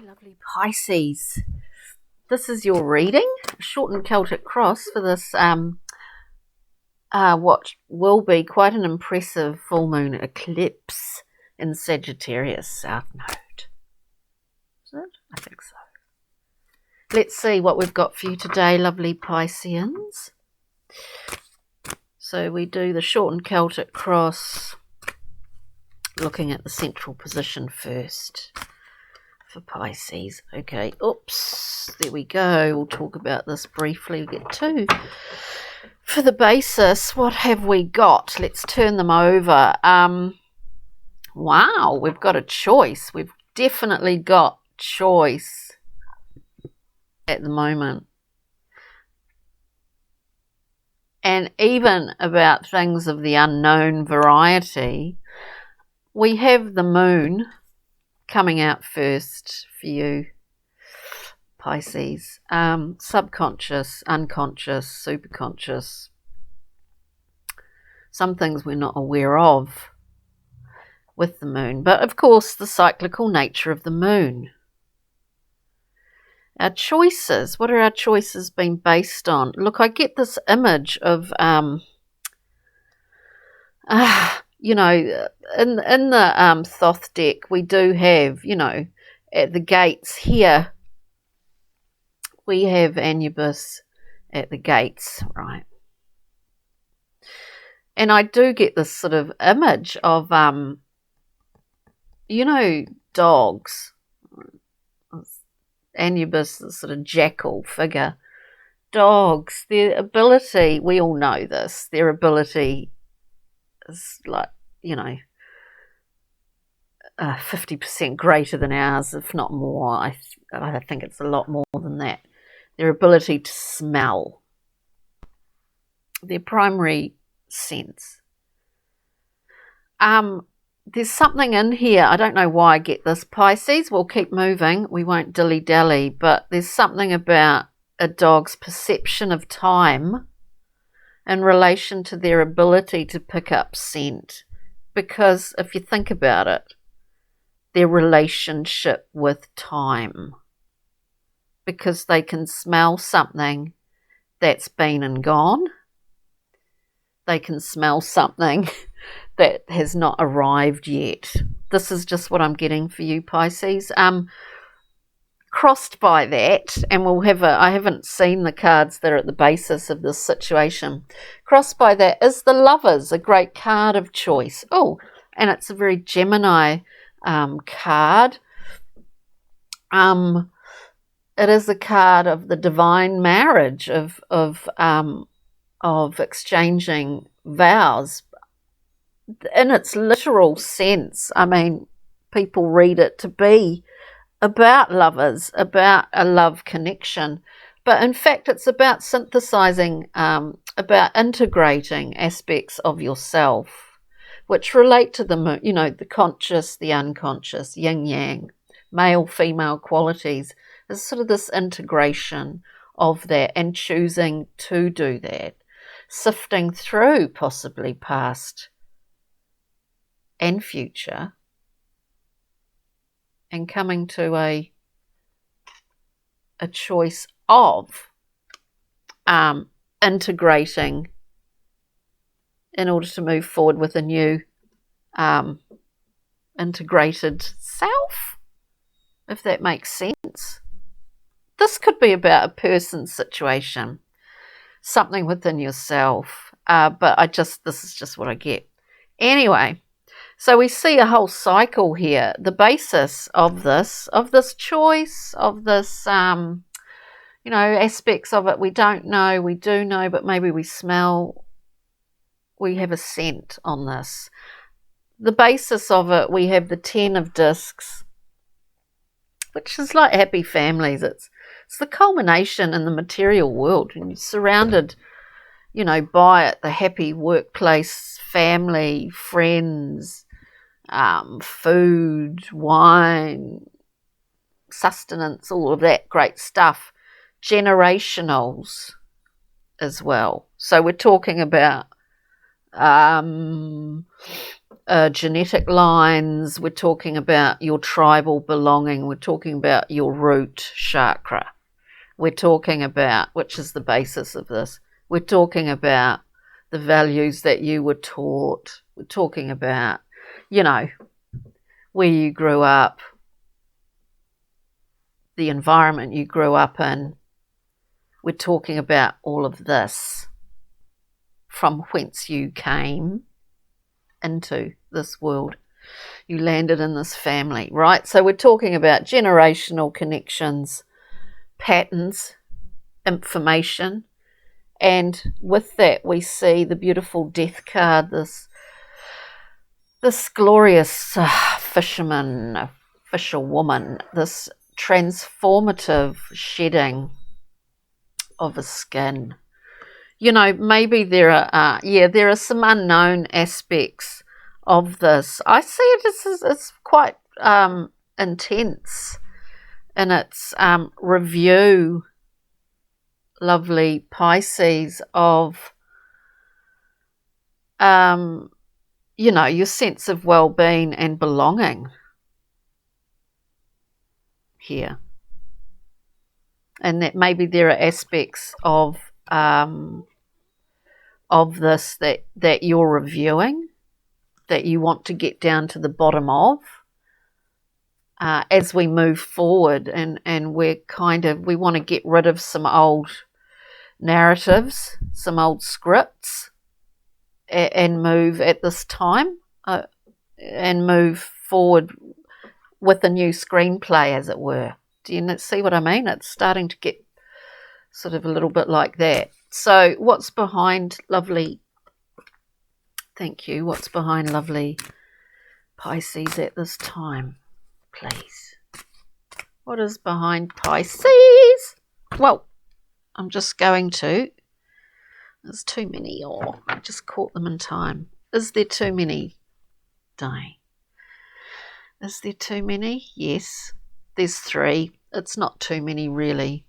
Lovely Pisces. This is your reading, shortened Celtic cross for this what will be quite an impressive full moon eclipse in Sagittarius South Node. Is it? I think so. Let's see what we've got for you today, lovely Pisceans. So we do the shortened Celtic cross, looking at the central position first for Pisces. Okay, oops, there we go. We'll talk about this briefly. We get two. For the basis, what have we got? Let's turn them over. Wow, we've got a choice. We've definitely got choice at the moment. And even about things of the unknown variety, we have the moon coming out first for you, Pisces. Subconscious, unconscious, superconscious. Some things we're not aware of with the moon. But of course, the cyclical nature of the moon. Our choices, what are our choices been based on? Look, I get this image of, you know, in the Thoth deck, we do have, you know, at the gates here, we have Anubis at the gates, right? And I do get this sort of image of, you know, dogs. Anubis, the sort of jackal figure. Dogs, their ability, we all know this, their ability is like, you know, 50% greater than ours, if not more. I think it's a lot more than that. Their ability to smell, their primary sense. There's something in here, I don't know why I get this, Pisces. We'll keep moving, we won't dilly-dally, but there's something about a dog's perception of time in relation to their ability to pick up scent. Because if you think about it, their relationship with time. Because they can smell something that's been and gone. They can smell something that has not arrived yet. This is just what I'm getting for you, Pisces. Crossed by that, and we'll have I haven't seen the cards that are at the basis of this situation. Crossed by that is the Lovers, a great card of choice. Oh, and it's a very Gemini card. It is a card of the divine marriage, of exchanging vows. In its literal sense, I mean, people read it to be about lovers, about a love connection, but in fact it's about synthesizing, about integrating aspects of yourself which relate to the, you know, the conscious, the unconscious, yin yang, male female qualities. There's sort of this integration of that and choosing to do that, sifting through possibly past and future, and coming to a choice of integrating in order to move forward with a new integrated self, if that makes sense. This could be about a person's situation, something within yourself, but this is just what I get. Anyway, so we see a whole cycle here. The basis of this choice, of this, you know, aspects of it we don't know, we do know, but maybe we smell, we have a scent on this. The basis of it, we have the 10 of discs, which is like happy families. It's the culmination in the material world, and you're surrounded, you know, by it, the happy workplace, family, friends, food, wine, sustenance, all of that great stuff. Generationals as well. So we're talking about genetic lines. We're talking about your tribal belonging. We're talking about your root chakra. We're talking about, which is the basis of this, we're talking about the values that you were taught. We're talking about, you know, where you grew up, the environment you grew up in. We're talking about all of this, from whence you came into this world. You landed in this family, right? So we're talking about generational connections, patterns, information, and with that we see the beautiful death card, this glorious fisherwoman, this transformative shedding of a skin. You know, maybe there are some unknown aspects of this. I see it as it's quite intense in its review, lovely Pisces, of you know, your sense of well-being and belonging here. And that maybe there are aspects of this that you're reviewing, that you want to get down to the bottom of as we move forward, and we want to get rid of some old narratives, some old scripts, and move at this time and move forward with a new screenplay, as it were. Do you see what I mean? It's starting to get sort of a little bit like that. So what's behind lovely, thank you, what's behind lovely Pisces at this time, please? What is behind Pisces? Well, I'm just going to, there's too many, or I just caught them in time. Is there too many? Is there too many? Yes, there's 3. It's not too many, really.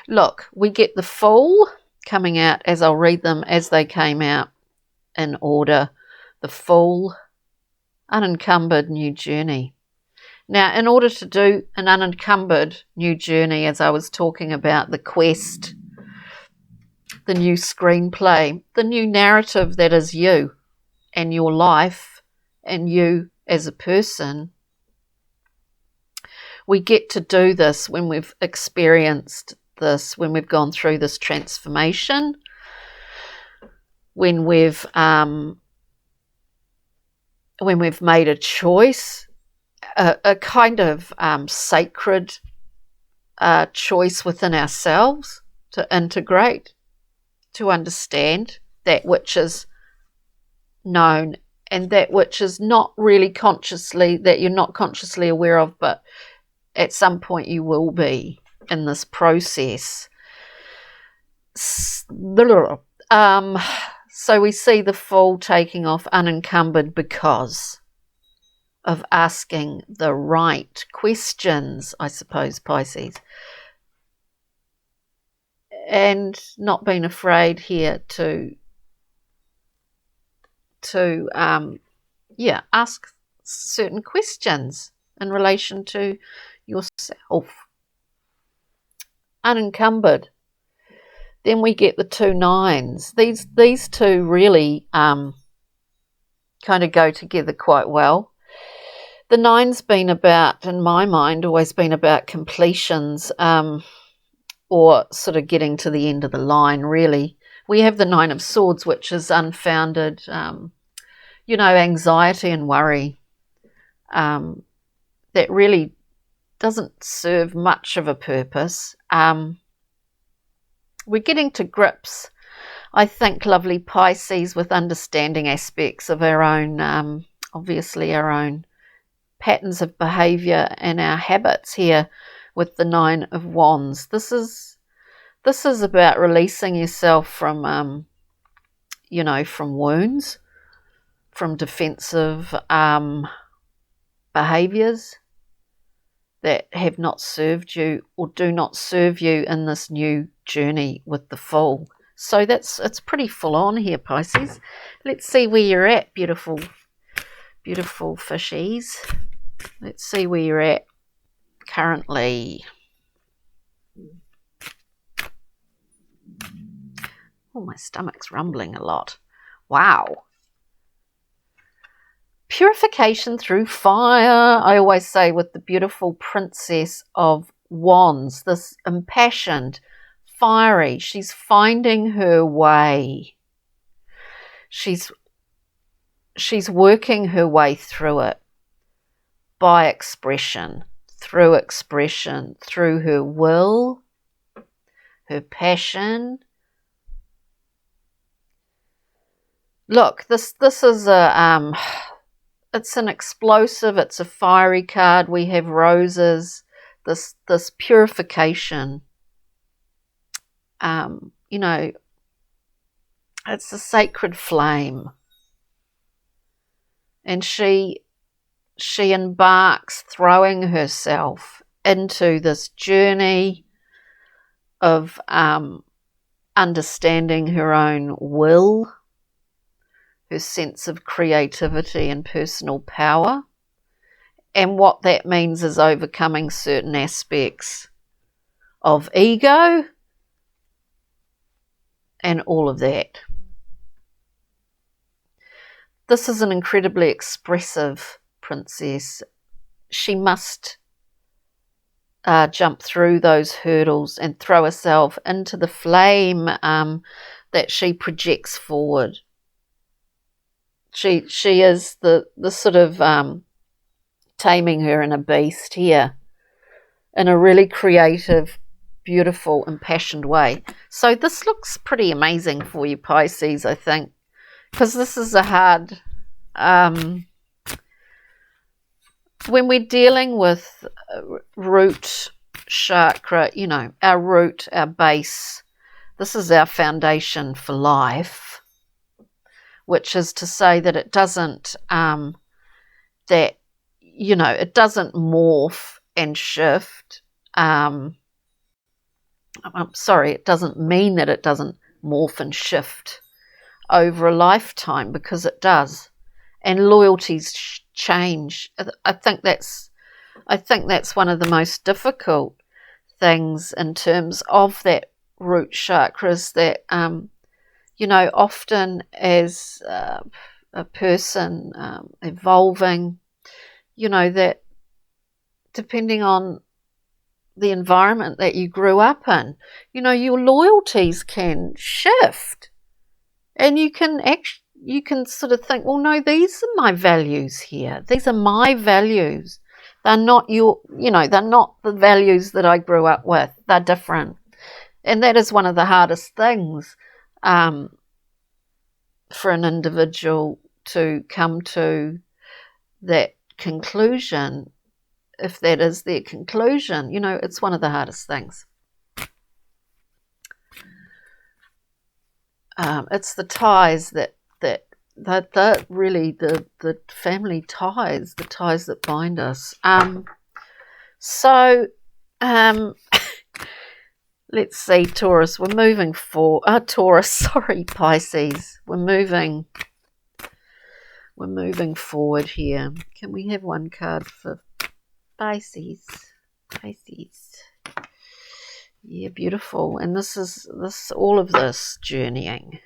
Look, we get the Fool coming out, as I'll read them as they came out in order. The Fool, unencumbered new journey. Now, in order to do an unencumbered new journey, as I was talking about, the quest, the new screenplay, the new narrative that is you and your life and you as a person, we get to do this when we've experienced this, when we've gone through this transformation, when we've made a choice, a kind of sacred choice within ourselves to integrate, to understand that which is known and that which is not really consciously, that you're not consciously aware of, but at some point you will be in this process. So we see the Fool taking off unencumbered because of asking the right questions, I suppose, Pisces, and not being afraid here to ask certain questions in relation to yourself. Unencumbered. Then we get the 2 9s. These two really kind of go together quite well. The 9's been about, in my mind, always been about completions, or sort of getting to the end of the line, really. We have the 9 of Swords, which is unfounded, anxiety and worry that really doesn't serve much of a purpose. We're getting to grips, I think, lovely Pisces, with understanding aspects of our own, obviously our own patterns of behaviour and our habits here with the 9 of Wands. This is about releasing yourself from, from wounds, from defensive behaviours that have not served you or do not serve you in this new journey with the Fool. So it's pretty full on here, Pisces. Let's see where you're at, beautiful beautiful fishies. Let's see where you're at currently. Oh, my stomach's rumbling a lot. Wow. Purification through fire. I always say with the beautiful Princess of Wands, this impassioned, fiery, she's finding her way. She's working her way through it by expression, through her will, her passion. Look, this is a it's an explosive, it's a fiery card. We have roses, this purification. You know, it's a sacred flame. And she embarks, throwing herself into this journey of understanding her own will, her sense of creativity and personal power. And what that means is overcoming certain aspects of ego and all of that. This is an incredibly expressive princess. She must jump through those hurdles and throw herself into the flame that she projects forward. She is the sort of taming her inner beast here in a really creative, beautiful, impassioned way. So this looks pretty amazing for you, Pisces, I think, because this is a hard... when we're dealing with root chakra, you know, our root, our base, this is our foundation for life, which is to say that it doesn't, that, you know, it doesn't morph and shift. I'm sorry, it doesn't mean that it doesn't morph and shift over a lifetime, because it does. And loyalties change. I think that's one of the most difficult things in terms of that root chakras, that you know, often as a person evolving, you know, that depending on the environment that you grew up in, you know, your loyalties can shift, and you can sort of think, well, no, these are my values here. These are my values. They're not they're not the values that I grew up with. They're different. And that is one of the hardest things for an individual to come to that conclusion, if that is their conclusion. You know, it's one of the hardest things. It's the ties that really the family ties, the ties that bind us. Let's see, Taurus, we're moving forward. Pisces, we're moving forward here. Can we have one card for Pisces? Yeah, beautiful. And all of this journeying,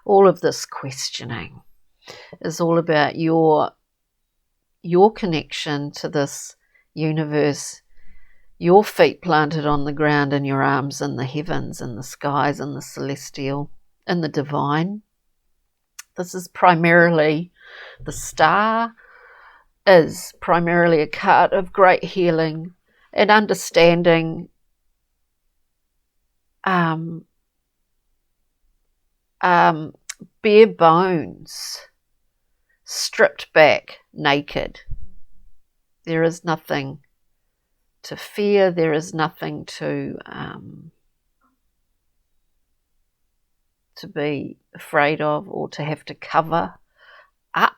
all of this questioning is all about your connection to this universe, your feet planted on the ground and your arms in the heavens and the skies and the celestial and the divine. This is primarily, the star is primarily a card of great healing and understanding bare bones, stripped back, naked. There is nothing to fear. There is nothing to be afraid of or to have to cover up.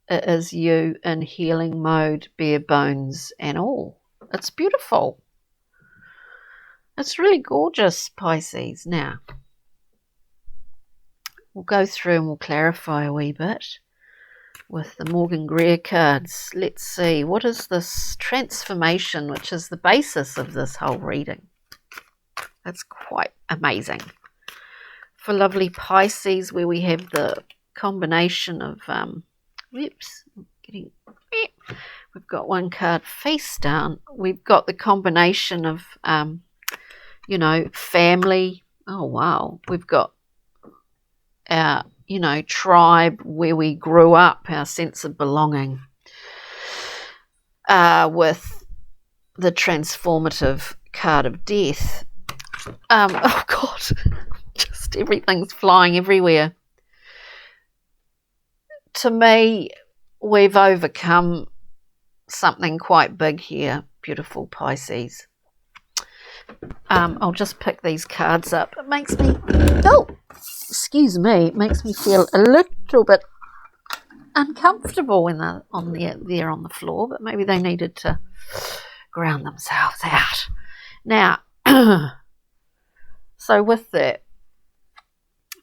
It is you in healing mode, bare bones and all. It's beautiful. It's really gorgeous, Pisces. Now, we'll go through and we'll clarify a wee bit. with the Morgan Greer cards. Let's see, what is this transformation, which is the basis of this whole reading? That's quite amazing. For lovely Pisces, where we have the combination of, we've got one card face down. We've got the combination of, you know, family. Oh, wow. We've got our, you know, tribe, where we grew up, our sense of belonging, with the transformative card of death. Oh, God, just everything's flying everywhere. To me, we've overcome something quite big here, beautiful Pisces. I'll just pick these cards up. It makes me, oh, excuse me, it makes me feel a little bit uncomfortable when they're on the floor, but maybe they needed to ground themselves out. Now, so with that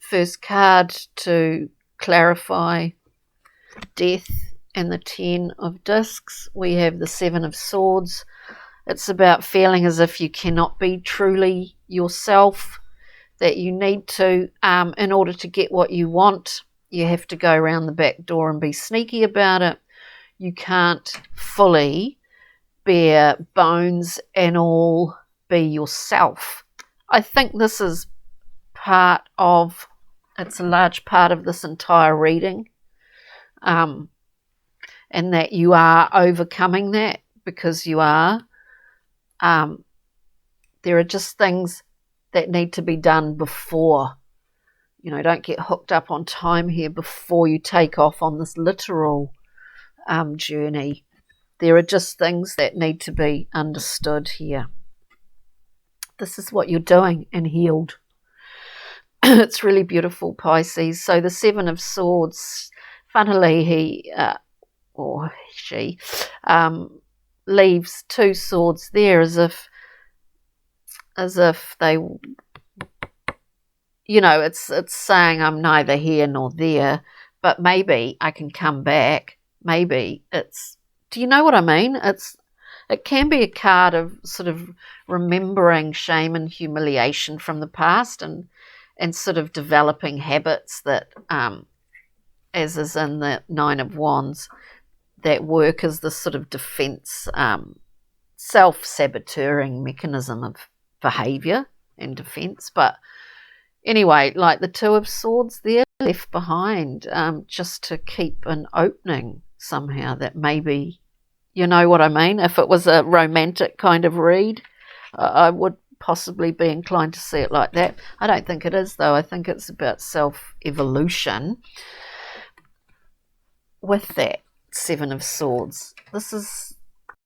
first card to clarify death and the 10 of discs, we have the 7 of swords. It's about feeling as if you cannot be truly yourself, that you need to, in order to get what you want, you have to go around the back door and be sneaky about it. You can't fully, bare bones and all, be yourself. I think this is it's a large part of this entire reading, and that you are overcoming that, because you are. There are just things that need to be done before. You know, don't get hooked up on time here before you take off on this literal journey. There are just things that need to be understood here. This is what you're doing and healed. It's really beautiful, Pisces. So the 7 of swords, funnily, he or she leaves 2 swords there, as if they, you know, it's saying I'm neither here nor there, but maybe I can come back. Maybe it's, do you know what I mean? It can be a card of sort of remembering shame and humiliation from the past, and sort of developing habits that, as is in the 9 of Wands, that work as the sort of defense, self-saboteuring mechanism of behavior and defense. But anyway, like the 2 of swords there, left behind, just to keep an opening somehow, that maybe, you know what I mean? If it was a romantic kind of read, I would possibly be inclined to see it like that. I don't think it is, though. I think it's about self-evolution with that 7 of swords. This is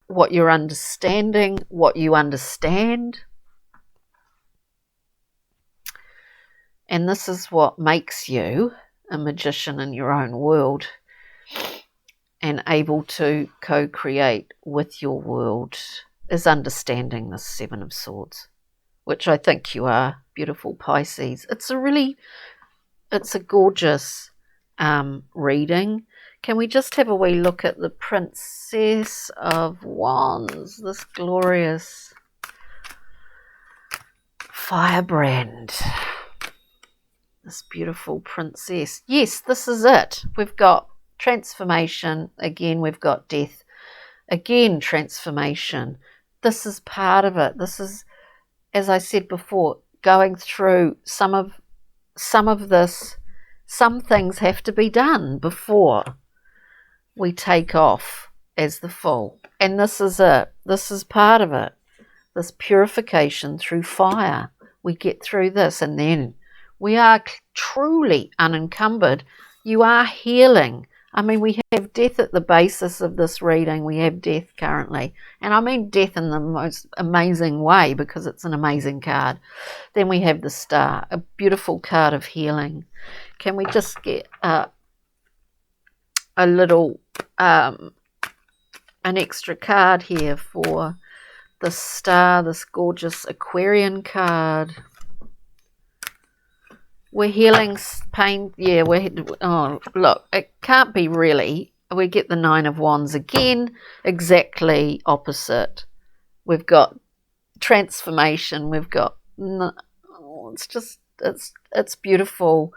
what you're understanding, what you understand. And this is what makes you a magician in your own world and able to co-create with your world, is understanding this 7 of swords, which I think you are, beautiful Pisces. It's a gorgeous reading. Can we just have a wee look at the Princess of Wands, this glorious firebrand, this beautiful princess? Yes, this is it. We've got transformation, again we've got death, again transformation. This is part of it. This is, as I said before, going through some of this. Some things have to be done before we take off as the Fool. And this is it. This is part of it. This purification through fire. We get through this, and then we are truly unencumbered. You are healing. I mean, we have death at the basis of this reading. We have death currently. And I mean death in the most amazing way, because it's an amazing card. Then we have the Star, a beautiful card of healing. Can we just get a little, an extra card here for the Star, this gorgeous Aquarian card? We're healing pain. Yeah, oh, look, it can't be really we get the Nine of Wands again, exactly opposite. We've got transformation. We've got, it's beautiful,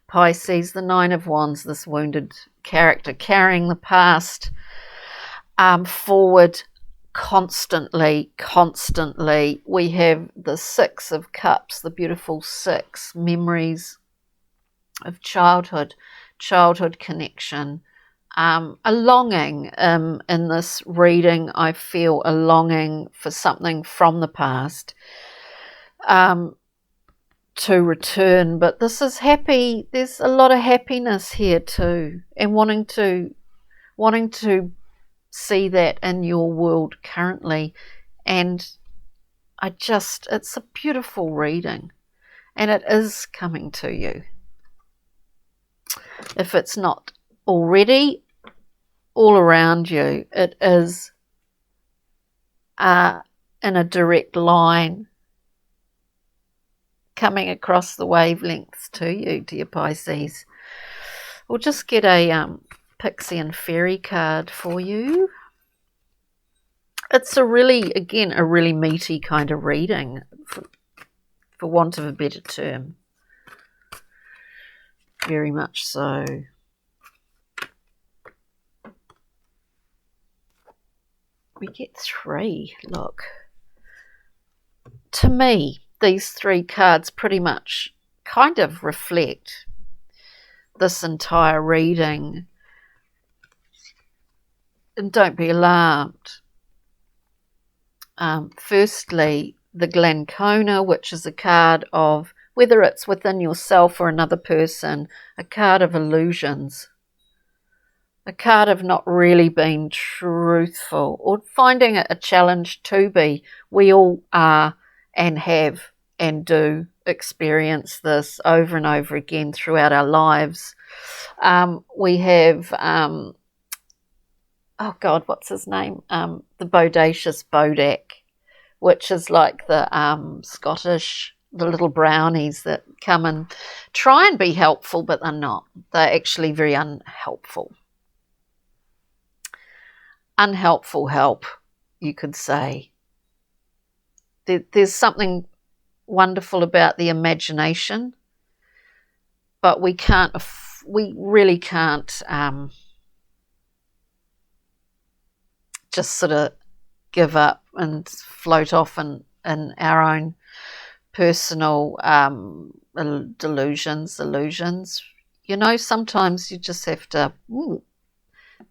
Pisces. The Nine of Wands, this wounded character carrying the past forward constantly. We have the Six of Cups, the beautiful six, memories of childhood connection, a longing. In this reading, I feel a longing for something from the past to return, but this is happy. There's a lot of happiness here too, and wanting to see that in your world currently. And it's a beautiful reading, and it is coming to you. If it's not already all around you, it is in a direct line coming across the wavelengths to you, dear Pisces. We'll just get a Pixie and Fairy card for you. It's a really meaty kind of reading, for want of a better term. Very much so. We get three. Look. To me, these three cards pretty much kind of reflect this entire reading. And don't be alarmed. Firstly, the Glancona, which is a card of, whether it's within yourself or another person, a card of illusions. A card of not really being truthful or finding it a challenge to be. We all are and have and do experience this over and over again throughout our lives. We have, oh God, what's his name? The bodacious bodak, which is like the Scottish, the little brownies that come and try and be helpful, but they're not. They're actually very unhelpful. Unhelpful help, you could say. There's something wonderful about the imagination, but we really can't just sort of give up and float off in our own personal illusions. You know, sometimes you just have to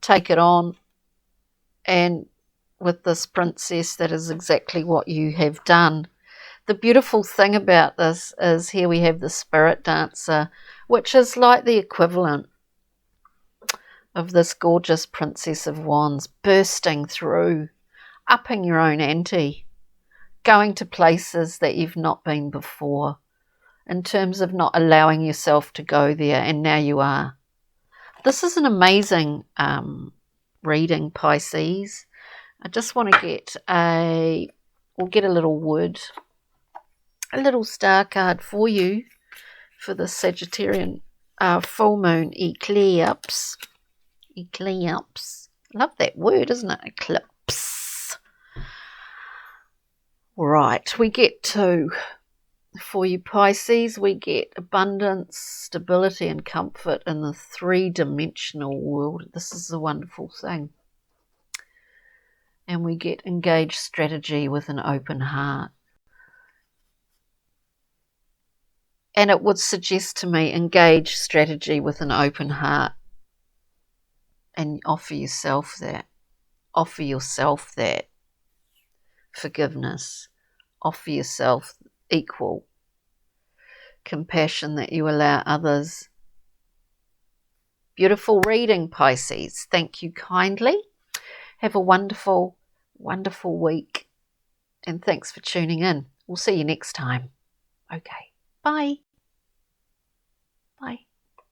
take it on. And with this princess, that is exactly what you have done. The beautiful thing about this is here we have the spirit dancer, which is like the equivalent of this gorgeous Princess of Wands, bursting through, upping your own ante, going to places that you've not been before, in terms of not allowing yourself to go there, and now you are. This is an amazing reading, Pisces. I just want to get we'll get a little wood, a little star card for you for the Sagittarian full moon eclipse. Eclipse. Love that word, isn't it? Eclipse. Right, we get two. For you Pisces, we get abundance, stability and comfort in the three-dimensional world. This is a wonderful thing. And we get engaged strategy with an open heart. And it would suggest to me, engage strategy with an open heart. And offer yourself that. Offer yourself that forgiveness. Offer yourself equal compassion that you allow others. Beautiful reading, Pisces. Thank you kindly. Have a wonderful, wonderful week. And thanks for tuning in. We'll see you next time. Okay. Bye. Bye.